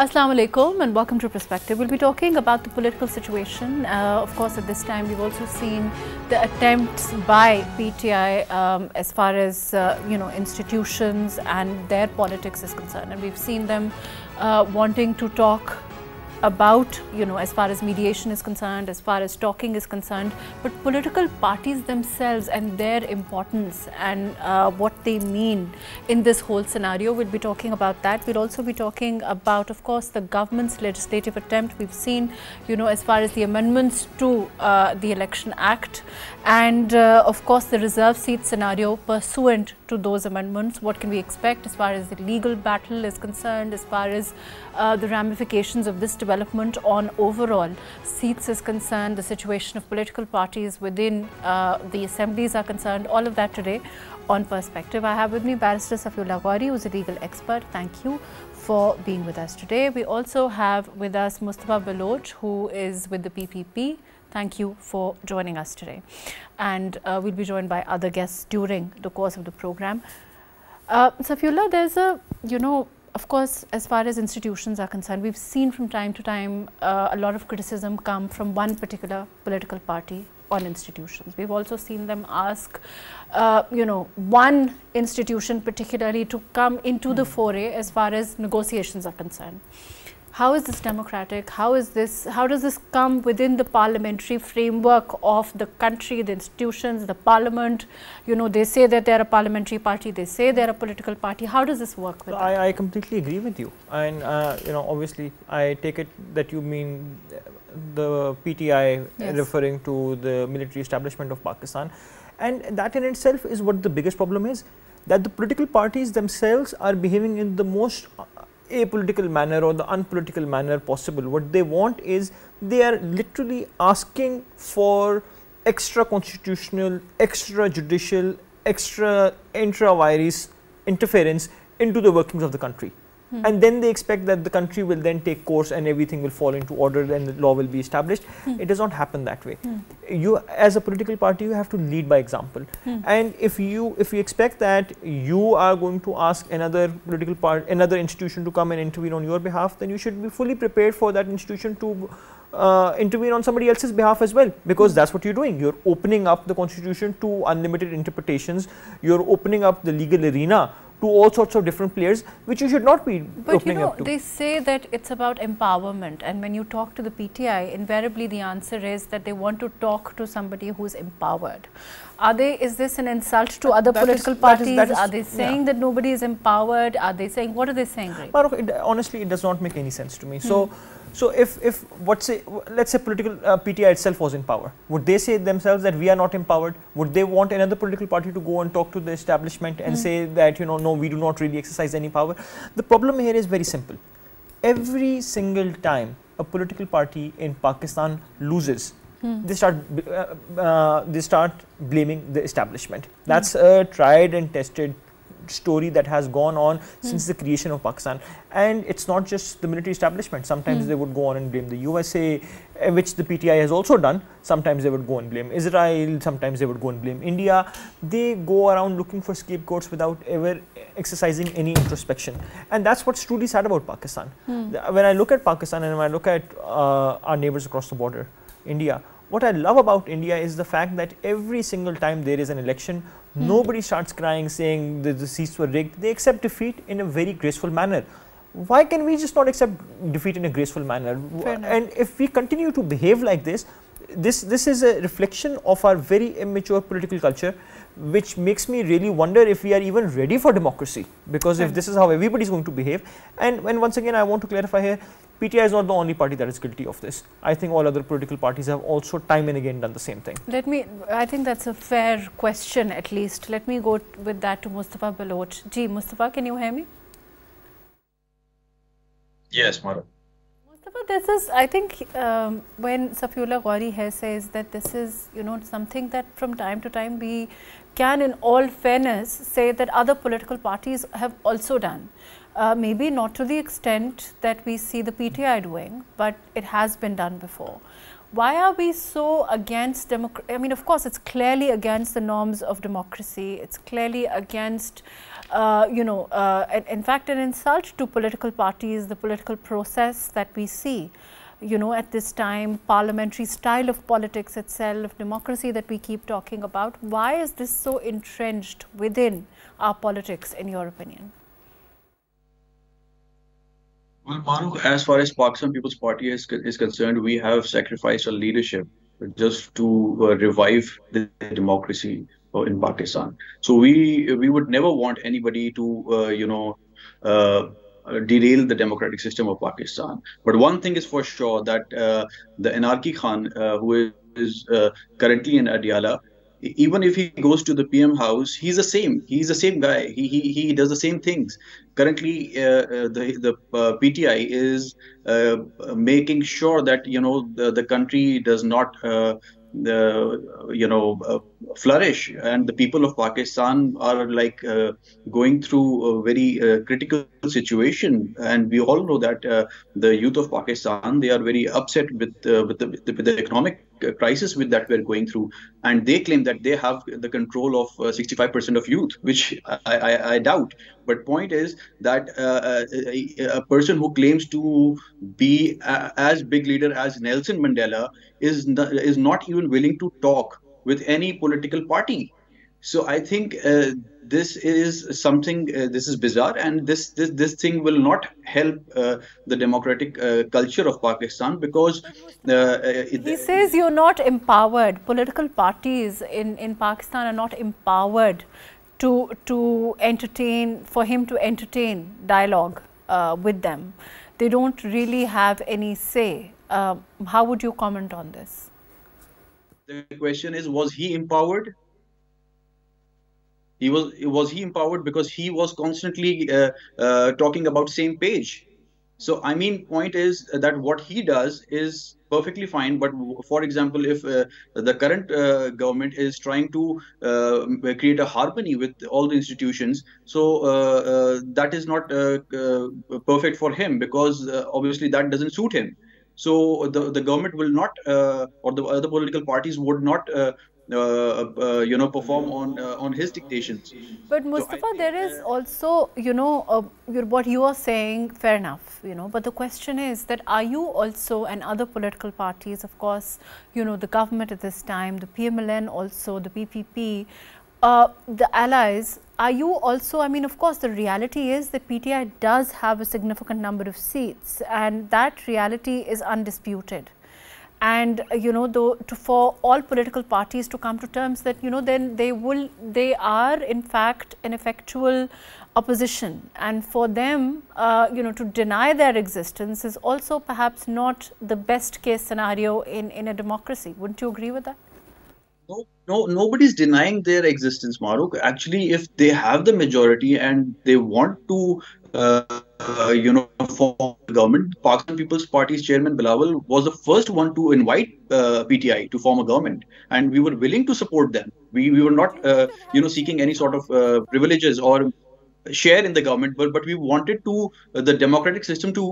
Assalamu alaikum and welcome to Perspective. We'll be talking about the political situation. Of course, at this time, we've also seen the attempts by PTI as far as, institutions and their politics is concerned. And we've seen them wanting to talk about, as far as mediation is concerned, as far as talking is concerned, but political parties themselves and their importance and what they mean in this whole scenario. We'll be talking about that. We'll also be talking about, of course, the government's legislative attempt. We've seen, as far as the amendments to the Election Act and, of course, the reserve seat scenario pursuant to those amendments. What can we expect as far as the legal battle is concerned, as far as the ramifications of this development on overall seats is concerned, the situation of political parties within the assemblies are concerned, all of that today on Perspective. I have with me Barrister Safi, Ghauri, who is a legal expert. Thank you for being with us today. We also have with us Mustafa Baloch, who is with the PPP. Thank you for joining us today. And we'll be joined by other guests during the course of the program. Safiullah, there's a, of course, as far as institutions are concerned, we've seen from time to time a lot of criticism come from one particular political party on institutions. We've also seen them ask, one institution particularly to come into the foray as far as negotiations are concerned. How is this democratic? How does this come within the parliamentary framework of the country, the institutions, the parliament? They say that they're a parliamentary party, they say they're a political party. How does this work with them? I completely agree with you. And, obviously, I take it that you mean the PTI, yes, referring to the military establishment of Pakistan. And that in itself is what the biggest problem is, that the political parties themselves are behaving in the most apolitical manner or the unpolitical manner possible. What they want is, they are literally asking for extra constitutional, extra judicial, extra intra-virus interference into the workings of the country. And then they expect that the country will then take course and everything will fall into order and the law will be established. It does not happen that way. You, as a political party, you have to lead by example. And if you expect that you are going to ask another political party, another institution to come and intervene on your behalf, then you should be fully prepared for that institution to intervene on somebody else's behalf as well, because that's what you're doing. You're opening up the constitution to unlimited interpretations. You're opening up the legal arena to all sorts of different players, which you should not be opening up to. They say that it's about empowerment, and when you talk to the PTI, invariably the answer is that they want to talk to somebody who's empowered. Is this an insult to other political parties? Are they saying that nobody is empowered? Are they saying, what are they saying? Right? Mahrukh, honestly, it does not make any sense to me. So if let's say political PTI itself was in power, would they say themselves that we are not empowered? Would they want another political party to go and talk to the establishment and say that, no, we do not really exercise any power? The problem here is very simple. Every single time a political party in Pakistan loses, they start blaming the establishment. That's a tried and tested story that has gone on since the creation of Pakistan. And it's not just the military establishment. Sometimes they would go on and blame the USA, which the PTI has also done. Sometimes they would go and blame Israel. Sometimes they would go and blame India. They go around looking for scapegoats without ever exercising any introspection. And that's what's truly sad about Pakistan. When I look at Pakistan and when I look at our neighbors across the border, India, what I love about India is the fact that every single time there is an election, nobody starts crying saying that the seats were rigged. They accept defeat in a very graceful manner. Why can we just not accept defeat in a graceful manner? And if we continue to behave like this, this is a reflection of our very immature political culture, which makes me really wonder if we are even ready for democracy. Because if this is how everybody is going to behave, and once again I want to clarify here, PTI is not the only party that is guilty of this. I think all other political parties have also time and again done the same thing. I think that's a fair question at least. Let me go with that to Mustafa Baloch. Ji, Mustafa, can you hear me? Yes, Mahrukh. Mustafa, this is, I think, when Safiullah Ghauri here says that this is, something that from time to time we can, in all fairness, say that other political parties have also done. Maybe not to the extent that we see the PTI doing, but it has been done before. Why are we so against democracy? I mean, of course, it's clearly against the norms of democracy. It's clearly against, in fact, an insult to political parties, the political process that we see, at this time, parliamentary style of politics itself, democracy that we keep talking about. Why is this so entrenched within our politics, in your opinion? Well, Mahrukh, as far as Pakistan People's Party is concerned, we have sacrificed our leadership just to revive the democracy in Pakistan. So we would never want anybody to uh, derail the democratic system of Pakistan. But one thing is for sure that the Anarchy Khan, who is currently in Adiala, even if he goes to the PM house, he's the same. He's the same guy. He does the same things. Currently, the PTI is making sure that the country does not flourish, and the people of Pakistan are like going through a very critical situation, and we all know that the youth of Pakistan, they are very upset with the economic crisis with that we're going through, and they claim that they have the control of 65% of youth, which I doubt. But point is that a person who claims to be as big leader as Nelson Mandela is not even willing to talk with any political party. So I think this is something, this is bizarre, and this thing will not help the democratic culture of Pakistan, because he says you're not empowered. Political parties in Pakistan are not empowered to entertain, for him to entertain dialogue with them. They don't really have any say. How would you comment on this? The question is, was he empowered? Was he empowered because he was constantly talking about same page? So I mean, point is that what he does is perfectly fine. But for example, if the current government is trying to create a harmony with all the institutions, so that is not perfect for him, because obviously that doesn't suit him. So the government will not, or the other political parties would not perform on his dictations. But Mustafa, there is also, what you are saying, fair enough, but the question is that are you also, and other political parties, of course, the government at this time, the PMLN also, the PPP, the allies, are you also, I mean, of course, the reality is that PTI does have a significant number of seats, and that reality is undisputed. And for all political parties to come to terms that then they are in fact an effectual opposition, and for them to deny their existence is also perhaps not the best case scenario in a democracy. Wouldn't you agree with that? No, nobody's denying their existence, Mahrukh. Actually, if they have the majority and they want to form the government, Pakistan People's Party's chairman Bilawal was the first one to invite PTI to form a government, and we were willing to support them. We were not seeking any sort of privileges or share in the government, but we wanted to the democratic system to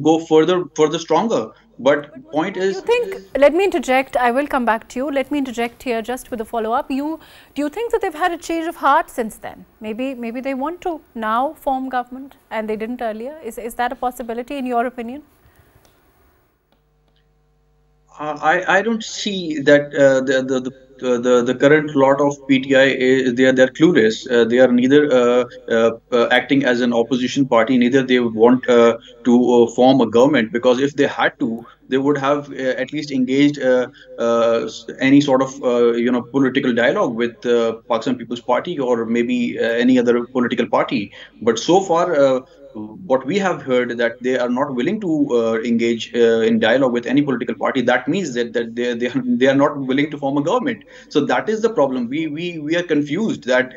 go further stronger. But point is, you think, let me interject, I will come back to you. Let me interject here just with a follow-up. Do you think that they've had a change of heart since then? Maybe they want to now form government and they didn't earlier. Is that a possibility in your opinion? I don't see that the current lot of PTI they're clueless. They are neither acting as an opposition party, neither they want to form a government, because if they had to, they would have at least engaged any sort of political dialogue with Pakistan People's Party, or maybe any other political party. But so far, what we have heard, that they are not willing to engage in dialogue with any political party. That means that they are not willing to form a government. So that is the problem. We are confused that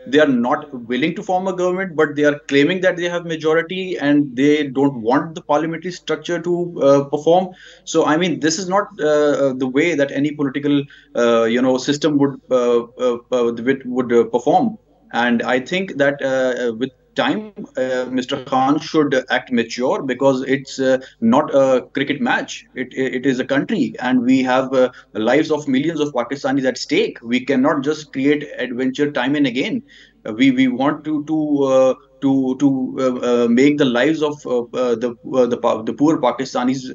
they are not willing to form a government, but they are claiming that they have majority and they don't want the parliamentary structure to perform. So I mean, this is not the way that any political system would perform. And I think that with time, Mr. Khan should act mature, because it's not a cricket match. It is a country, and we have lives of millions of Pakistanis at stake. We cannot just create adventure time and again. We want to make the lives of the poor Pakistanis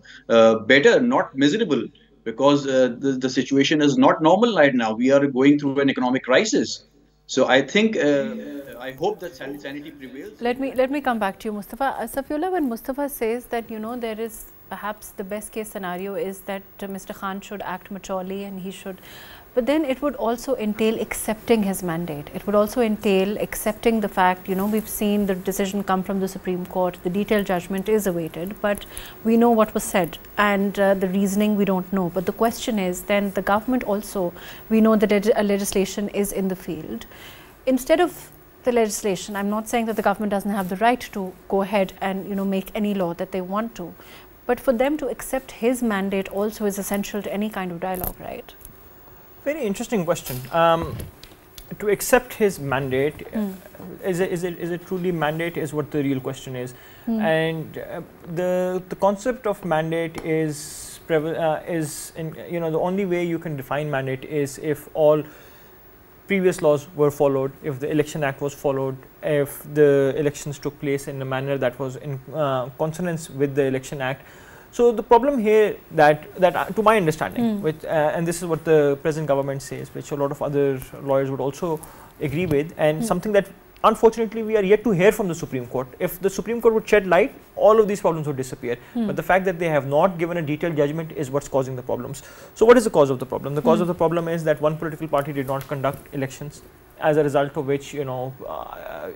better, not miserable. Because the situation is not normal right now. We are going through an economic crisis. So I think, I hope that sanity prevails. Let me come back to you, Mustafa. Safiullah, when Mustafa says that, you know, there is perhaps the best case scenario is that Mr. Khan should act maturely and he should, but then it would also entail accepting his mandate. It would also entail accepting the fact, you know, we've seen the decision come from the Supreme Court, the detailed judgment is awaited, but we know what was said, and the reasoning we don't know. But the question is, then the government also, we know that a legislation is in the field. Instead of the legislation, I'm not saying that the government doesn't have the right to go ahead and, you know, make any law that they want to, but for them to accept his mandate also is essential to any kind of dialogue, right? Very interesting question. To accept his mandate, is it truly mandate is what the real question is. And the concept of mandate is in, you know, the only way you can define mandate is if all previous laws were followed, if the Election Act was followed, if the elections took place in a manner that was in consonance with the Election Act. So the problem here that to my understanding, which and this is what the present government says, which a lot of other lawyers would also agree with, and something that unfortunately we are yet to hear from the Supreme Court. If the Supreme Court would shed light, all of these problems would disappear. But the fact that they have not given a detailed judgment is what's causing the problems. So what is the cause of the problem? The cause of the problem is that one political party did not conduct elections, as a result of which, you know,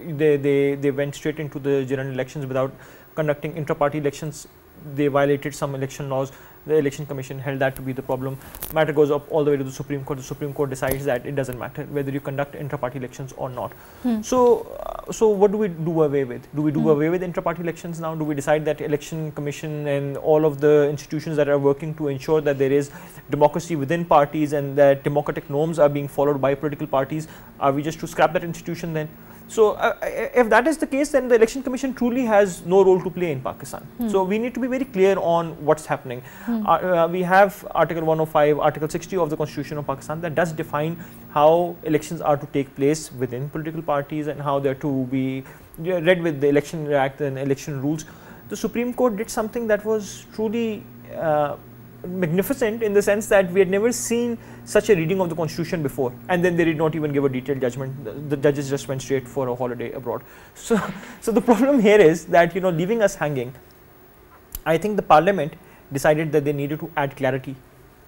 they went straight into the general elections without conducting intra-party elections. They violated some election laws. The Election Commission held that to be the problem. Matter goes up all the way to the Supreme Court. The Supreme Court decides that it doesn't matter whether you conduct intra-party elections or not. So what do we do away with? Do we do away with intra-party elections now? Do we decide that Election Commission and all of the institutions that are working to ensure that there is democracy within parties and that democratic norms are being followed by political parties, are we just to scrap that institution then? So if that is the case, then the Election Commission truly has no role to play in Pakistan. So we need to be very clear on what's happening. We have Article 105, Article 60 of the Constitution of Pakistan that does define how elections are to take place within political parties and how they're to be read with the Election Act and election rules. The Supreme Court did something that was truly magnificent, in the sense that we had never seen such a reading of the Constitution before, and then they did not even give a detailed judgment. The judges just went straight for a holiday abroad. So the problem here is that, you know, leaving us hanging, I think the Parliament decided that they needed to add clarity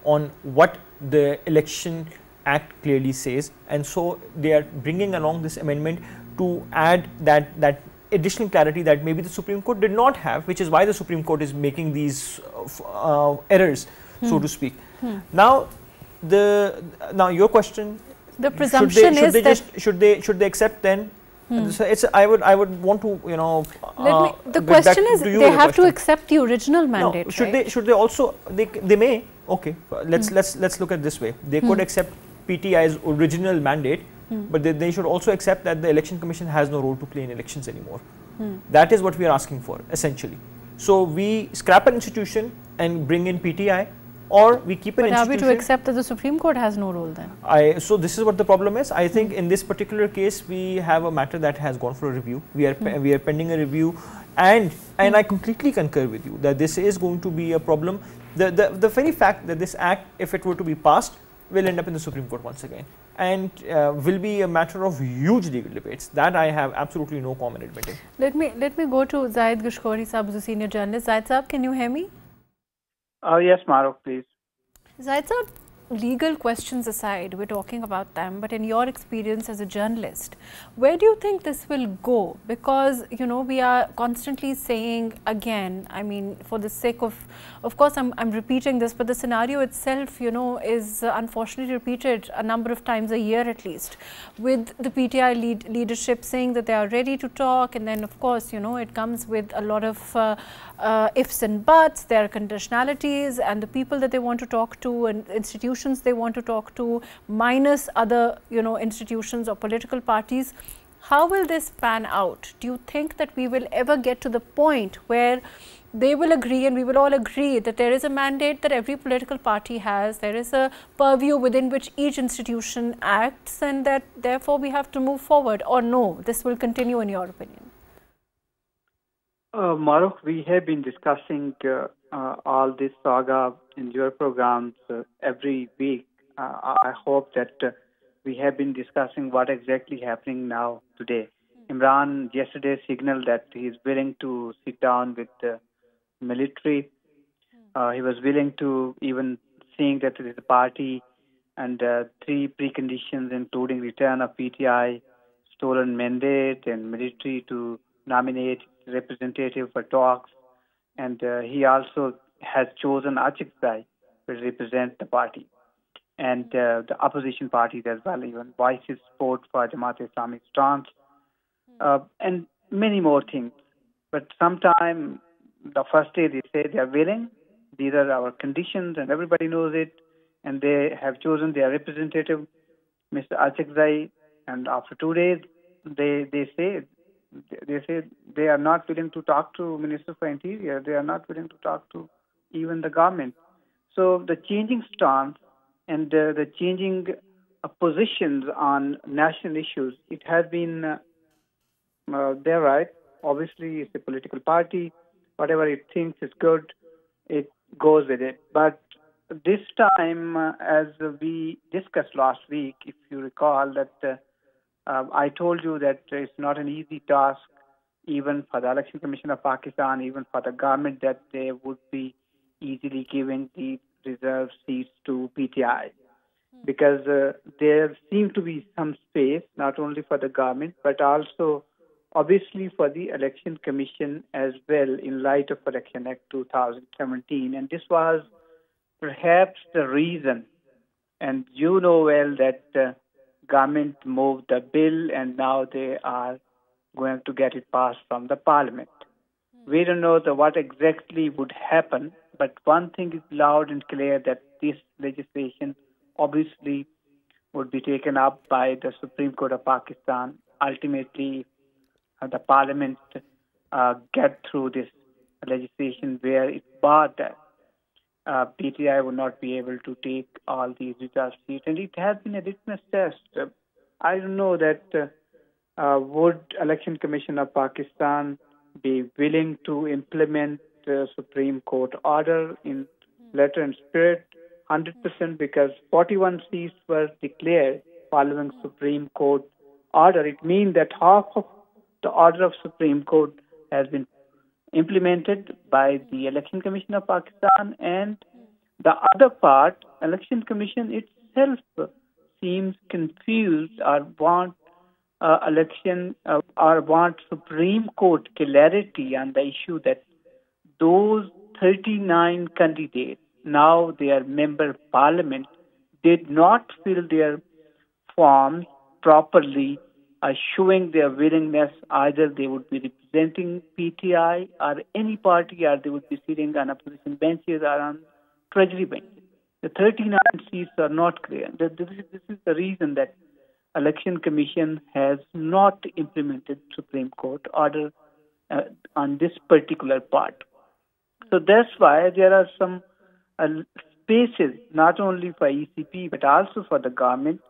on what the Election Act clearly says, and so they are bringing along this amendment to add that additional clarity that maybe the Supreme Court did not have, which is why the Supreme Court is making these errors, so to speak. Now your question, the presumption is that should they accept then? So it's I would want to, you know, the question is, they have to accept the original mandate. No, should they also, they may, okay, let's look at this way. They could accept PTI's original mandate, but they should also accept that the Election Commission has no role to play in elections anymore. That is what we are asking for, essentially. So we scrap an institution and bring in PTI, or we keep an institution. But are we to accept that the Supreme Court has no role then? So this is what the problem is. I think in this particular case, we have a matter that has gone for a review. We are pending a review, and I completely concur with you that this is going to be a problem. The very fact that this act, if it were to be passed, will end up in the Supreme Court once again, and will be a matter of huge legal debates. That I have absolutely no comment admitting. Let me go to Zahid Gishkori Saab, who's a senior journalist. Zahid Saab, can you hear me? Yes, Mahrukh, please. Zahid Saab, legal questions aside, we're talking about them, but in your experience as a journalist, where do you think this will go? Because, you know, we are constantly saying again, I mean, for the sake of course, I'm repeating this, but the scenario itself, you know, is unfortunately repeated a number of times a year at least, with the PTI leadership saying that they are ready to talk, and then of course, you know, it comes with a lot of ifs and buts, there are conditionalities, and the people that they want to talk to and institutions they want to talk to, minus other, you know, institutions or political parties. how will this pan out? Do you think that we will ever get to the point where they will agree and we will all agree that there is a mandate that every political party has, there is a purview within which each institution acts, and that therefore we have to move forward? Or no, this will continue in your opinion? Mahrukh, we have been discussing all this saga in your programs every week. I hope that we have been discussing what exactly happening now today. Imran yesterday signaled that he is willing to sit down with the military. He was willing to even seeing that there is a party and three preconditions, including return of PTI, stolen mandate, and military to nominate representative for talks. And he also has chosen Achik Sai to represent the party and the opposition parties as well, even voices support for Jamaat-e-Islami's stance, and many more things. But sometime the first day they say they are willing, these are our conditions, and everybody knows it, and they have chosen their representative, Mr. Achikzai, and after 2 days they say they are not willing to talk to Minister for Interior, they are not willing to talk to even the government. So the changing stance and the changing positions on national issues, it has been they're right. Obviously, it's a political party. Whatever it thinks is good, it goes with it. But this time, as we discussed last week, if you recall, that I told you that it's not an easy task, even for the Election Commission of Pakistan, even for the government, that they would be easily giving the reserve seats to PTI. Because there seemed to be some space, not only for the government, but also obviously for the Election Commission as well, in light of Election Act 2017. And this was perhaps the reason, and you know well that government moved the bill and now they are going to get it passed from the parliament. We don't know what exactly would happen, but one thing is loud and clear, that this legislation obviously would be taken up by the Supreme Court of Pakistan. Ultimately, the parliament get through this legislation where it barred that PTI would not be able to take all these reserved seats. And it has been a litmus test. I don't know that would Election Commission of Pakistan be willing to implement the Supreme Court order in letter and spirit 100%, because 41 seats were declared following Supreme Court order. It means that half of the order of Supreme Court has been implemented by the Election Commission of Pakistan, and the other part, Election Commission itself seems confused or want Supreme Court clarity on the issue that those 39 candidates, now their member parliament, did not fill their forms properly, showing their willingness. Either they would be representing PTI or any party, or they would be sitting on opposition benches or on treasury benches. The 39 seats are not clear. This is the reason that Election Commission has not implemented Supreme Court order on this particular part. So that's why there are some spaces, not only for ECP but also for the government,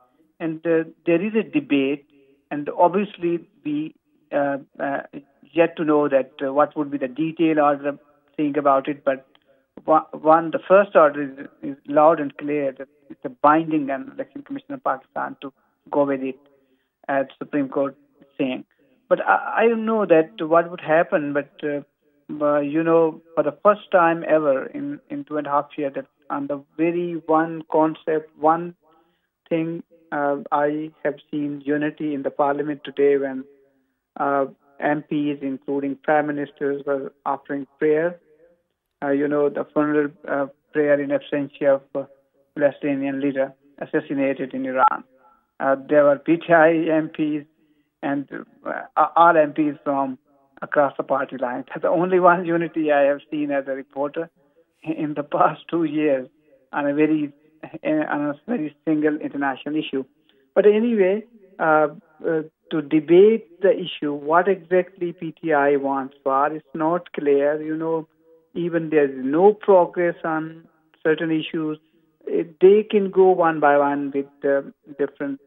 and there is a debate. And obviously, we yet to know that what would be the detail order thing about it. But the first order is loud and clear that it's a binding on Election Commission of Pakistan to go with it, as Supreme Court is saying. But I don't know that what would happen. But for the first time ever in 2.5 years, that on the very one concept, one thing, I have seen unity in the parliament today when MPs, including prime ministers, were offering prayer. The funeral prayer in absentia of Palestinian leader assassinated in Iran. There were PTI MPs and all MPs from across the party line. That's the only one unity I have seen as a reporter in the past 2 years on a very single international issue. But anyway, to debate the issue. What exactly PTI wants for is not clear. Even there's no progress on certain issues. They can go one by one with different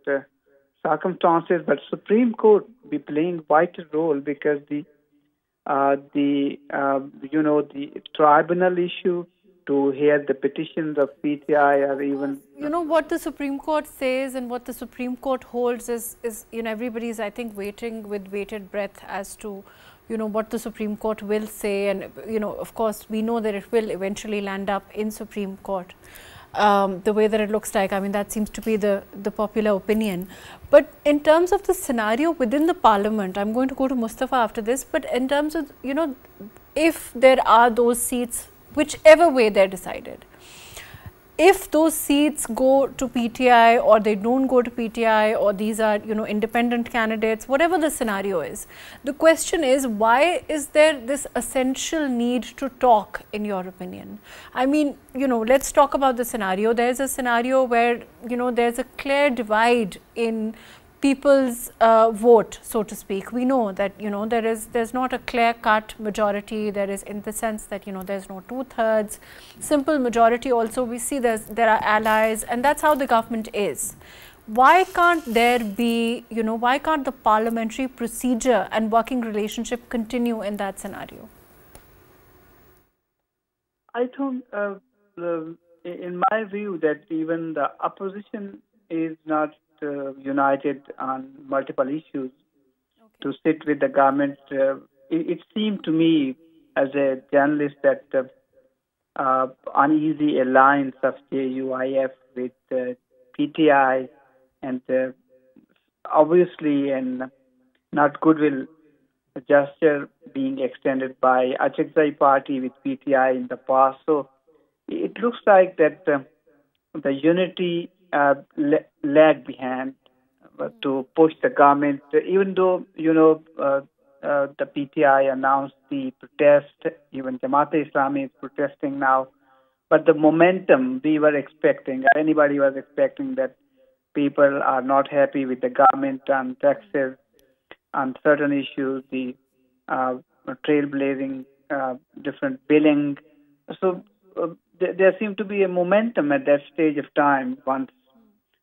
circumstances, but Supreme Court be playing vital role because the tribunal issue to hear the petitions of PTI or even what the Supreme Court says and what the Supreme Court holds is everybody's, I think, waiting with bated breath as to what the Supreme Court will say, and of course we know that it will eventually land up in Supreme Court. The way that it looks like, I mean, that seems to be the popular opinion. But in terms of the scenario within the parliament, I'm going to go to Mustafa after this, but in terms of, if there are those seats, whichever way they're decided, if those seats go to PTI or they don't go to PTI, or these are, independent candidates, whatever the scenario is, the question is, why is there this essential need to talk, in your opinion? I mean, let's talk about the scenario. There's a scenario where, there's a clear divide in people's vote, so to speak. We know that there's not a clear-cut majority. There is, in the sense that there's no 2/3 simple majority. Also, we see there are allies, and that's how the government is. Why can't there be why can't the parliamentary procedure and working relationship continue in that scenario? I think, in my view, that even the opposition is not united on multiple issues to sit with the government. It seemed to me as a journalist that uneasy alliance of JUIF with PTI and obviously and not goodwill gesture being extended by Achakzai party with PTI in the past. So it looks like that the unity lag behind to push the government, even though the PTI announced the protest, even Jamaat-e-Islami is protesting now, but the momentum we were expecting, anybody was expecting, that people are not happy with the government on taxes, on certain issues, the trailblazing, different billing. So there seemed to be a momentum at that stage of time once.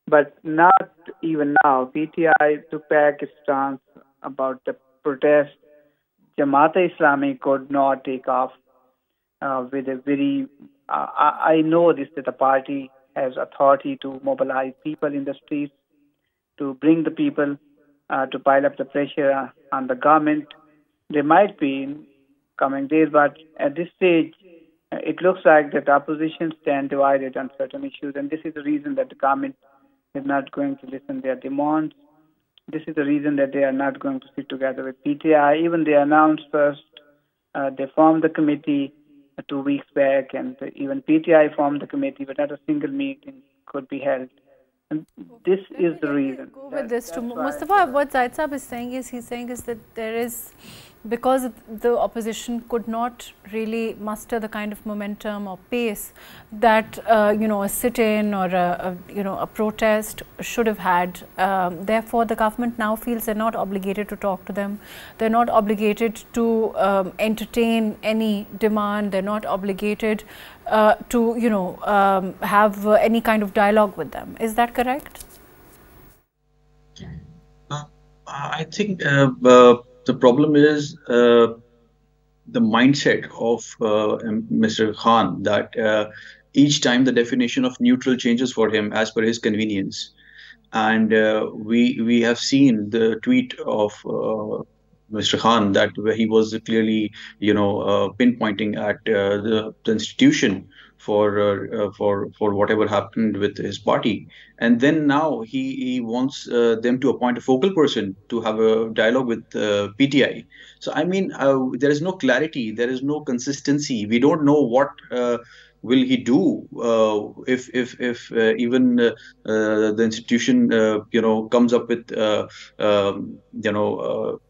But not even now. PTI took back its stance about the protest. Jamaat-e-Islami could not take off with a very... I know this, that the party has authority to mobilize people in the streets, to bring the people, to pile up the pressure on the government. There might be in coming days, but at this stage, it looks like that the opposition stand divided on certain issues, and this is the reason that the government is not going to listen to their demands. This is the reason that they are not going to sit together with PTI. Even they announced first, they formed the committee 2 weeks back, and even PTI formed the committee, but not a single meeting could be held. And this is the reason. Go with this to Mustafa. What Zahid Saab is saying is that there is, because the opposition could not really muster the kind of momentum or pace that a sit-in or a protest should have had. Therefore, the government now feels they're not obligated to talk to them. They're not obligated to entertain any demand. They're not obligated to have any kind of dialogue with them. Is that correct? I think the problem is the mindset of Mr. Khan, that each time the definition of neutral changes for him as per his convenience. And we have seen the tweet of Mr. Khan that where he was clearly, pinpointing at the institution for whatever happened with his party, and then now he wants them to appoint a focal person to have a dialogue with PTI. So I mean, there is no clarity, there is no consistency. We don't know what will he do if even the institution comes up with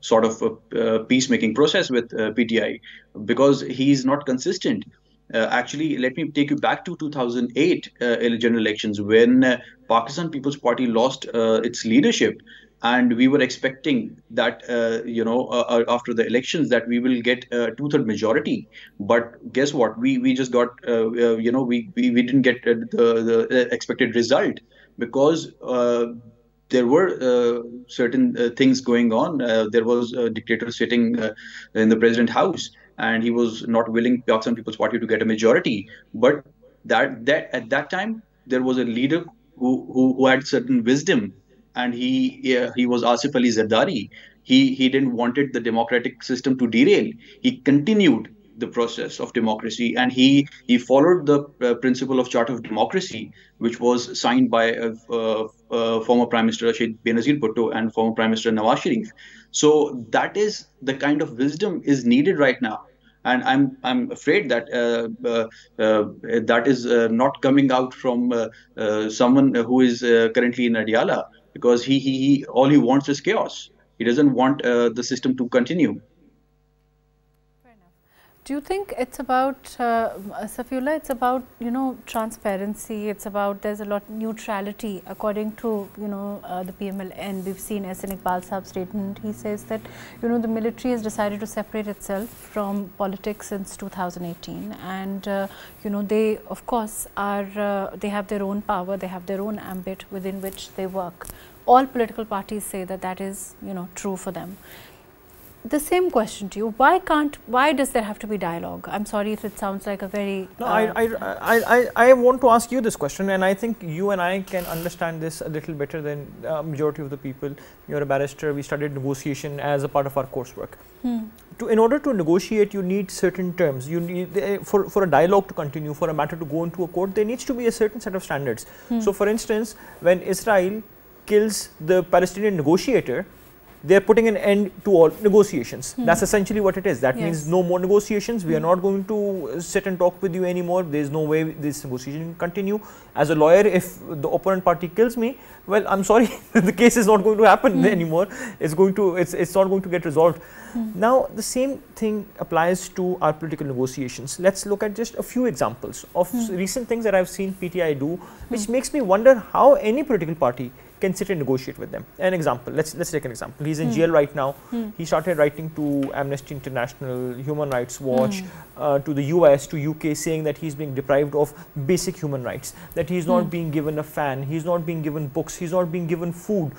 sort of a peacemaking process with PTI, because he is not consistent. Actually, let me take you back to 2008 general elections when Pakistan People's Party lost its leadership, and we were expecting that after the elections that we will get a 2/3 majority. But guess what? We just got we didn't get the expected result, because there were certain things going on. There was a dictator sitting in the president house, and he was not willing Pakistan People's Party to get a majority. But that at that time there was a leader who had certain wisdom, and he was Asif Ali Zardari. He didn't wanted the democratic system to derail. He continued the process of democracy, and he followed the principle of Charter of Democracy, which was signed by former Prime Minister Sheikh Benazir Bhutto and former Prime Minister Nawaz Sharif. So that is the kind of wisdom is needed right now. And I'm afraid that that is not coming out from someone who is currently in Adiala, because he all he wants is chaos. He doesn't want the system to continue. Do you think it's about, Safiullah, it's about, transparency, it's about, there's a lot of neutrality according to, the PMLN. We've seen Ehsan Iqbal Saab's statement. He says that, the military has decided to separate itself from politics since 2018. And, they, of course, are, they have their own power, they have their own ambit within which they work. All political parties say that that is, true for them. The same question to you, why does there have to be dialogue? I'm sorry if it sounds like a very... No, I want to ask you this question, and I think you and I can understand this a little better than majority of the people. You're a barrister, we studied negotiation as a part of our coursework. In order to negotiate, you need certain terms. You need, for a dialogue to continue, for a matter to go into a court, there needs to be a certain set of standards. So for instance, when Israel kills the Palestinian negotiator, they are putting an end to all negotiations. That's essentially what it is. That means no more negotiations. We are not going to sit and talk with you anymore. There is no way this negotiation can continue. As a lawyer, if the opponent party kills me, well, I'm sorry, the case is not going to happen anymore. It's not going to get resolved. Now, the same thing applies to our political negotiations. Let's look at just a few examples of recent things that I've seen PTI do, which makes me wonder how any political party can sit and negotiate with them. An example, let's take an example. He's in jail right now. He started writing to Amnesty International, Human Rights Watch, to the US, to UK, saying that he's being deprived of basic human rights, that he's not being given a fan, he's not being given books, he's not being given food.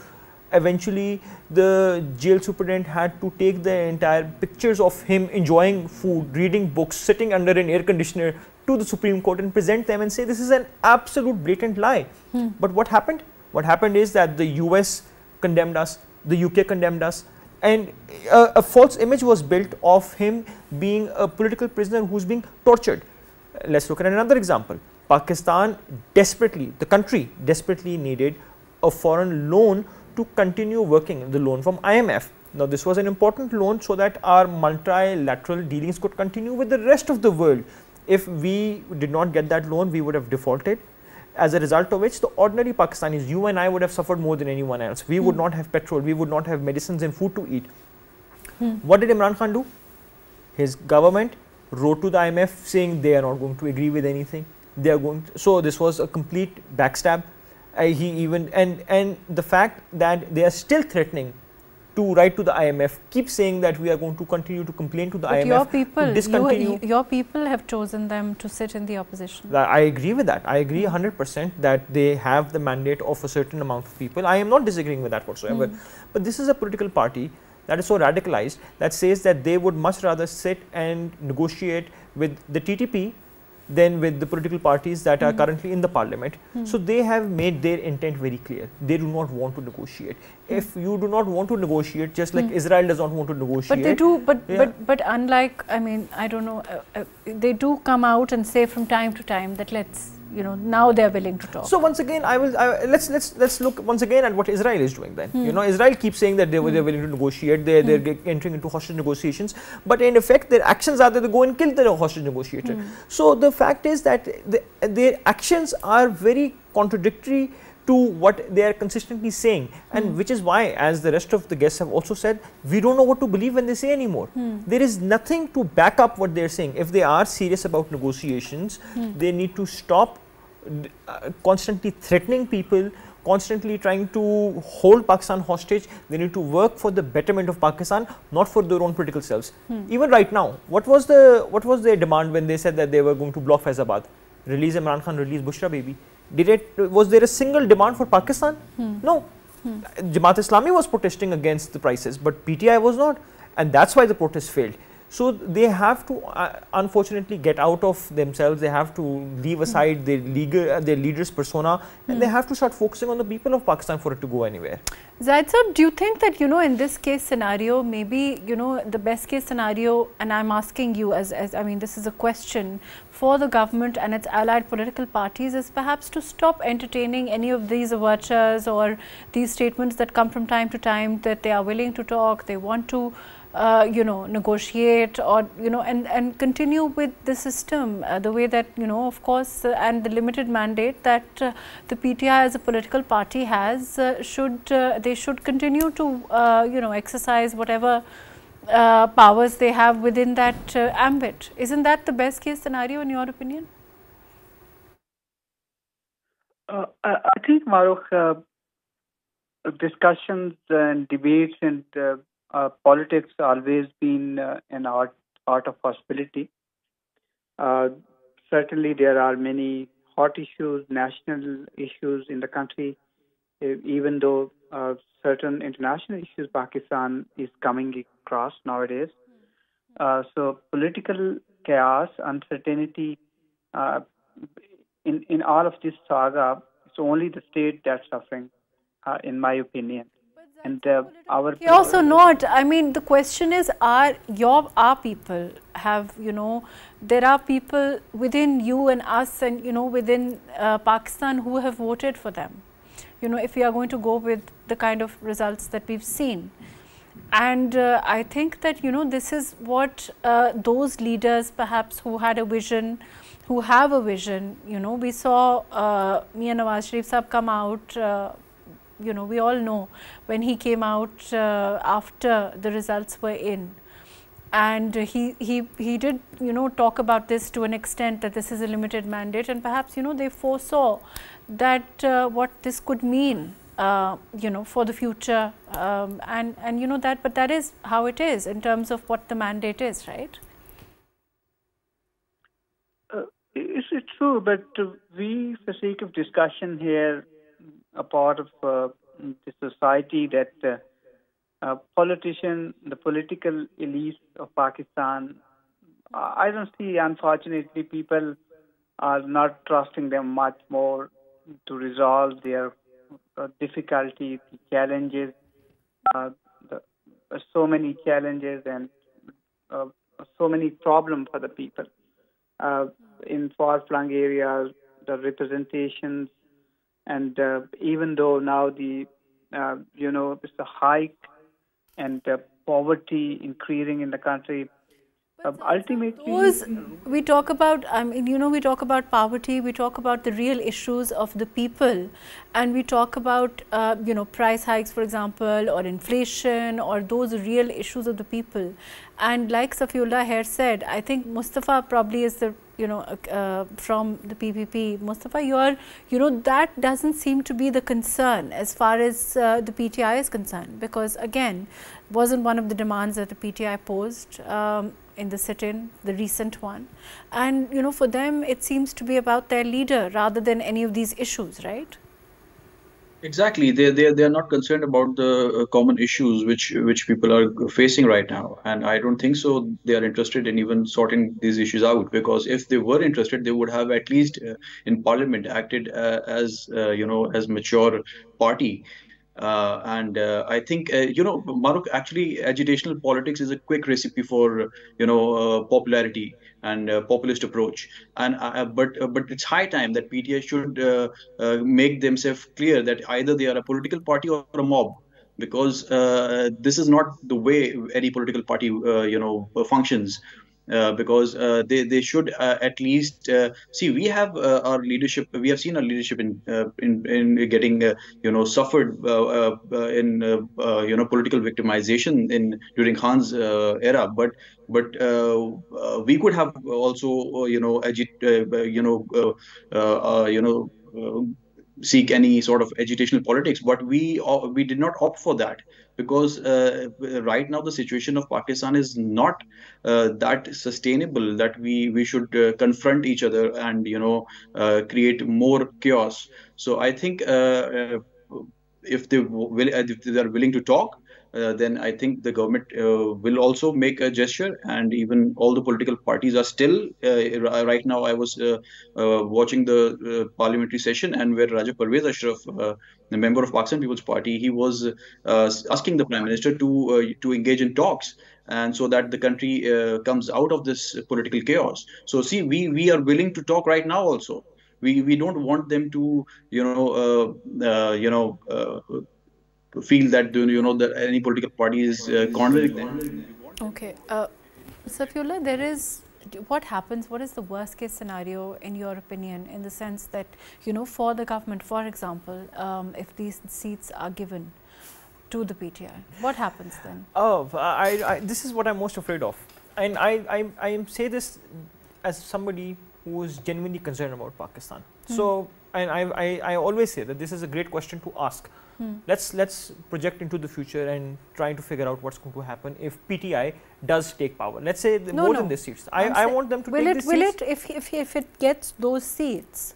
Eventually, the jail superintendent had to take the entire pictures of him enjoying food, reading books, sitting under an air conditioner to the Supreme Court and present them and say this is an absolute blatant lie. But what happened? What happened is that the US condemned us, the UK condemned us, and a false image was built of him being a political prisoner who's being tortured. Let's look at another example. Pakistan desperately, the country desperately needed a foreign loan to continue working, the loan from IMF. Now, this was an important loan so that our multilateral dealings could continue with the rest of the world. If we did not get that loan, we would have defaulted. As a result of which, the ordinary Pakistanis, you and I, would have suffered more than anyone else. We would not have petrol, we would not have medicines and food to eat. What did Imran Khan do? His government wrote to the IMF saying they are not going to agree with anything. They are going to, so this was a complete backstab. And the fact that they are still threatening to write to the IMF, keep saying that we are going to continue to complain to the IMF. Your people have chosen them to sit in the opposition. I agree with that. I agree 100% that they have the mandate of a certain amount of people. I am not disagreeing with that whatsoever. But this is a political party that is so radicalized that says that they would much rather sit and negotiate with the TTP than with the political parties that are currently in the parliament. So they have made their intent very clear. They do not want to negotiate. If you do not want to negotiate, just like Israel does not want to negotiate. But they do, but unlike, I mean, I don't know, they do come out and say from time to time that let's, now they're willing to talk. So once again, let's look once again at what Israel is doing then. Israel keeps saying that they're willing to negotiate, they're entering into hostage negotiations, but in effect their actions are that they go and kill the hostage negotiator. So the fact is that their actions are very contradictory to what they are consistently saying, and which is why, as the rest of the guests have also said, we don't know what to believe when they say anymore. There is nothing to back up what they are saying. If they are serious about negotiations, they need to stop constantly threatening people constantly trying to hold Pakistan hostage. They need to work for the betterment of Pakistan, not for their own political selves. Even right now, what was their demand when they said that they were going to block Faizabad, release Imran Khan, release Bushra Baby? Was there a single demand for Pakistan? No. Jamaat Islami was protesting against the prices, but PTI was not, and that's why the protest failed. So they have to unfortunately get out of themselves. They have to leave aside their leader's persona, and they have to start focusing on the people of Pakistan for it to go anywhere. Zahid sir, do you think that, in this case scenario, maybe, the best case scenario, and I'm asking you as I mean, this is a question for the government and its allied political parties, is perhaps to stop entertaining any of these overtures or these statements that come from time to time that they are willing to talk, they want to negotiate, or and continue with the system the way that of course and the limited mandate that the PTI as a political party has. They should continue to exercise whatever powers they have within that ambit. Isn't that the best case scenario in your opinion? I think, Mahrukh, discussions and debates and politics always been an art of possibility. Certainly, there are many hot issues, national issues in the country. Even though certain international issues Pakistan is coming across nowadays, so political chaos, uncertainty in all of this saga, it's only the state that's suffering, in my opinion. And our chaos or not, I mean, the question is, our people have, there are people within you and us and, within Pakistan who have voted for them, if we are going to go with the kind of results that we've seen. And I think that, this is what those leaders perhaps who had a vision, who have a vision, we saw Mian Nawaz Sharif Sahab come out, we all know when he came out after the results were in, and he did talk about this to an extent that this is a limited mandate, and perhaps they foresaw that what this could mean for the future, and that, but that is how it is in terms of what the mandate is, right? It's true, but we, for sake of discussion here, a part of the society, that politician, the political elite of Pakistan, I don't see, unfortunately, people are not trusting them much more to resolve their difficulties, challenges, so many challenges and so many problems for the people. In far-flung areas, the representations, and even though now the it's a hike and poverty increasing in the country, ultimately we talk about, I mean, we talk about poverty, we talk about the real issues of the people, and we talk about price hikes, for example, or inflation, or those real issues of the people. And like Safiullah here said, I think Mustafa probably is the from the PPP. Mustafa, that doesn't seem to be the concern as far as the PTI is concerned, because again, wasn't one of the demands that the PTI posed in the sit-in, the recent one, and for them it seems to be about their leader rather than any of these issues, right? Exactly. They are not concerned about the common issues which people are facing right now, and I don't think so. They are interested in even sorting these issues out, because if they were interested, they would have at least in Parliament acted as as mature party. And I think Mahrukh, actually agitational politics is a quick recipe for popularity and populist approach. And but it's high time that PTI should make themselves clear that either they are a political party or a mob, because this is not the way any political party functions. Because they should at least see, we have our leadership, we have seen our leadership in getting suffered in political victimization in during Khan's era, but we could have also seek any sort of agitational politics, but we did not opt for that, because right now the situation of Pakistan is not that sustainable that we should confront each other and create more chaos. So I think if they are willing to talk, then I think the government will also make a gesture, and even all the political parties are still. Right now, I was watching the parliamentary session, and where Raja Parvez Ashraf, the member of Pakistan People's Party, he was asking the Prime Minister to engage in talks, and so that the country comes out of this political chaos. So, see, we are willing to talk right now also. We don't want them to feel that that any political party is cornering them. Okay, Safiullah, what happens? What is the worst case scenario in your opinion, in the sense that for the government, for example, if these seats are given to the PTI, what happens then? Oh, this is what I'm most afraid of, and I say this as somebody who is genuinely concerned about Pakistan. So, and I always say that this is a great question to ask. Let's project into the future and try to figure out what's going to happen if PTI does take power. Let's say more than the seats. I want them to take the seats. If it gets those seats,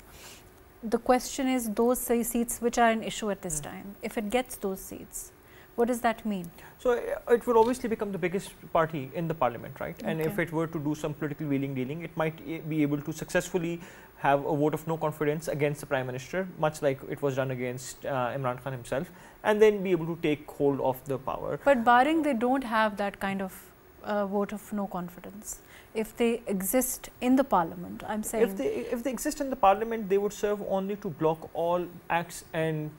the question is those seats which are an issue at this time. If it gets those seats, what does that mean? So it will obviously become the biggest party in the parliament, right? And if it were to do some political wheeling dealing, it might be able to successfully have a vote of no confidence against the Prime Minister, much like it was done against Imran Khan himself, and then be able to take hold of the power. But barring they don't have that kind of vote of no confidence, if they exist in the parliament, I'm saying. If they exist in the parliament, they would serve only to block all acts and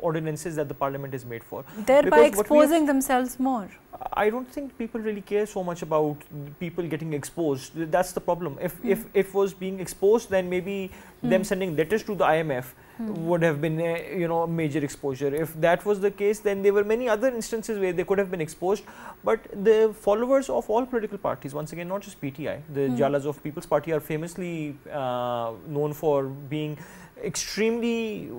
ordinances that the parliament is made for. Thereby exposing themselves more. I don't think people really care so much about people getting exposed. That's the problem. If it was being exposed, then maybe them sending letters to the IMF would have been a major exposure. If that was the case, then there were many other instances where they could have been exposed. But the followers of all political parties, once again, not just PTI, the Jalas of People's Party are famously known for being extremely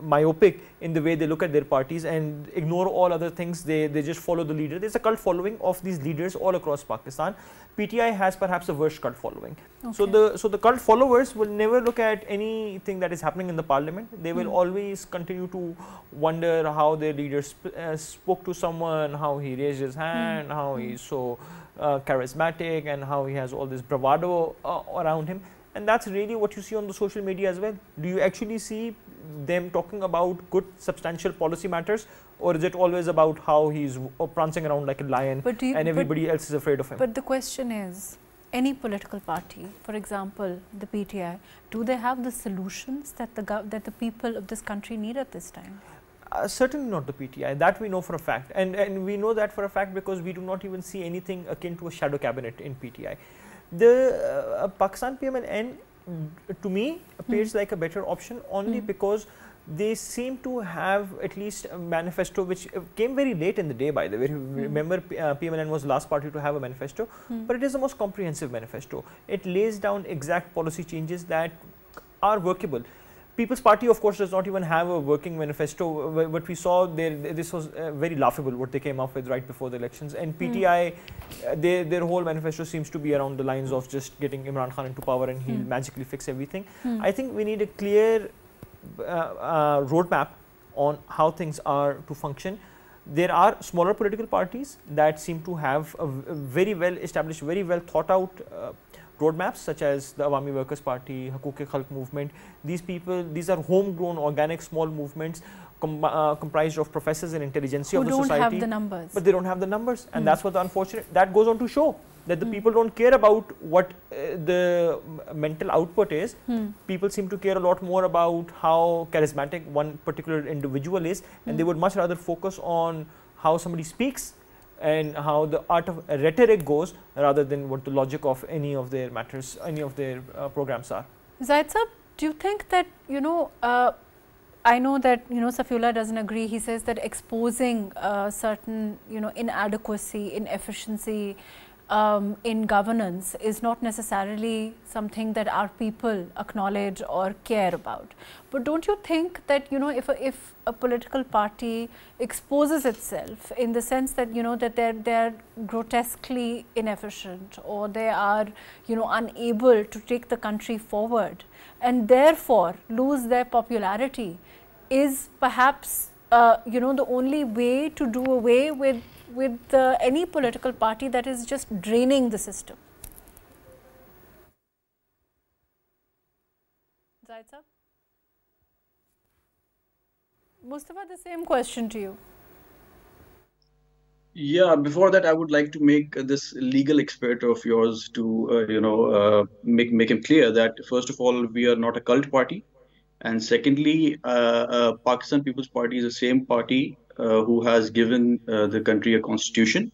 myopic in the way they look at their parties and ignore all other things. They just follow the leader. There's a cult following of these leaders all across Pakistan. PTI has perhaps the worst cult following. Okay. So the cult followers will never look at anything that is happening in the parliament. They will always continue to wonder how their leader spoke to someone, how he raised his hand, how he's so charismatic, and how he has all this bravado around him. And that's really what you see on the social media as well. Do you actually see them talking about good, substantial policy matters, or is it always about how he's prancing around like a lion and everybody else is afraid of him? But the question is, any political party, for example, the PTI, do they have the solutions that the people of this country need at this time? Certainly not the PTI. That we know for a fact, and we know that for a fact because we do not even see anything akin to a shadow cabinet in PTI. The Pakistan PMLN, to me, appears like a better option only because they seem to have at least a manifesto which came very late in the day, by the way. Remember, PMLN was the last party to have a manifesto, but it is the most comprehensive manifesto. It lays down exact policy changes that are workable. People's Party, of course, does not even have a working manifesto. What we saw there, this was very laughable what they came up with right before the elections. And PTI, their whole manifesto seems to be around the lines of just getting Imran Khan into power and he'll magically fix everything. I think we need a clear roadmap on how things are to function. There are smaller political parties that seem to have a very well established, very well thought out roadmaps, such as the Awami Workers Party, Haquq-e-Khalq movement. These are homegrown, organic, small movements comprised of professors and intelligentsia of the society. Who don't have the numbers. But they don't have the numbers, and that's what the unfortunate. That goes on to show that the people don't care about what the mental output is. People seem to care a lot more about how charismatic one particular individual is, and they would much rather focus on how somebody speaks and how the art of rhetoric goes, rather than what the logic of any of their matters, any of their programs are. Zahid sir, do you think that, I know that, Safiullah doesn't agree. He says that exposing certain, inadequacy, inefficiency in governance is not necessarily something that our people acknowledge or care about. But don't you think that, you know, if a political party exposes itself in the sense that, you know, that they're grotesquely inefficient, or they are, you know, unable to take the country forward and therefore lose their popularity, is perhaps you know, the only way to do away with any political party that is just draining the system? Zahid sir? Mustafa, the same question to you. Yeah, before that, I would like to make this legal expert of yours to, make him clear that, first of all, we are not a cult party. And secondly, Pakistan People's Party is the same party who has given the country a constitution.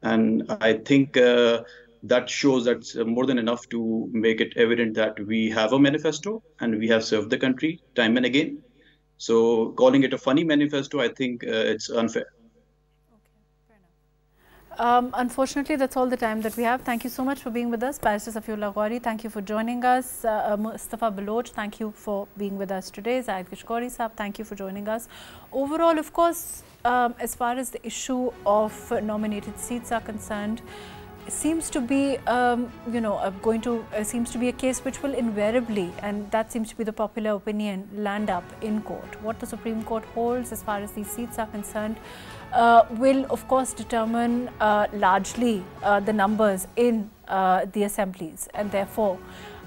And I think that shows that's more than enough to make it evident that we have a manifesto and we have served the country time and again. So calling it a funny manifesto, I think it's unfair. Unfortunately, that's all the time that we have. Thank you so much for being with us. Barrister Safi Ghauri, thank you for joining us. Mustafa Baloch, thank you for being with us today. Zahid Gishkori sahab, thank you for joining us. Overall, of course, as far as the issue of nominated seats are concerned, it seems to be, seems to be a case which will invariably, and that seems to be the popular opinion, land up in court. What the Supreme Court holds as far as these seats are concerned will of course determine largely the numbers in the assemblies, and therefore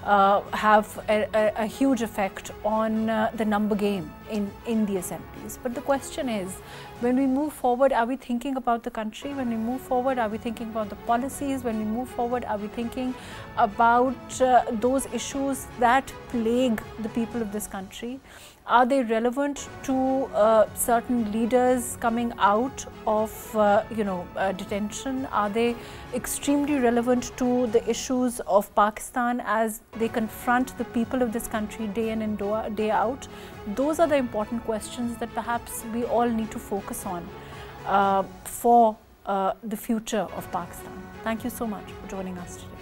have a huge effect on the number game in the assemblies. But the question is, when we move forward, are we thinking about the country? When we move forward, are we thinking about the policies? When we move forward, are we thinking about those issues that plague the people of this country? Are they relevant to certain leaders coming out of detention? Are they extremely relevant to the issues of Pakistan as they confront the people of this country day in and day out? Those are the important questions that perhaps we all need to focus on for the future of Pakistan. Thank you so much for joining us today.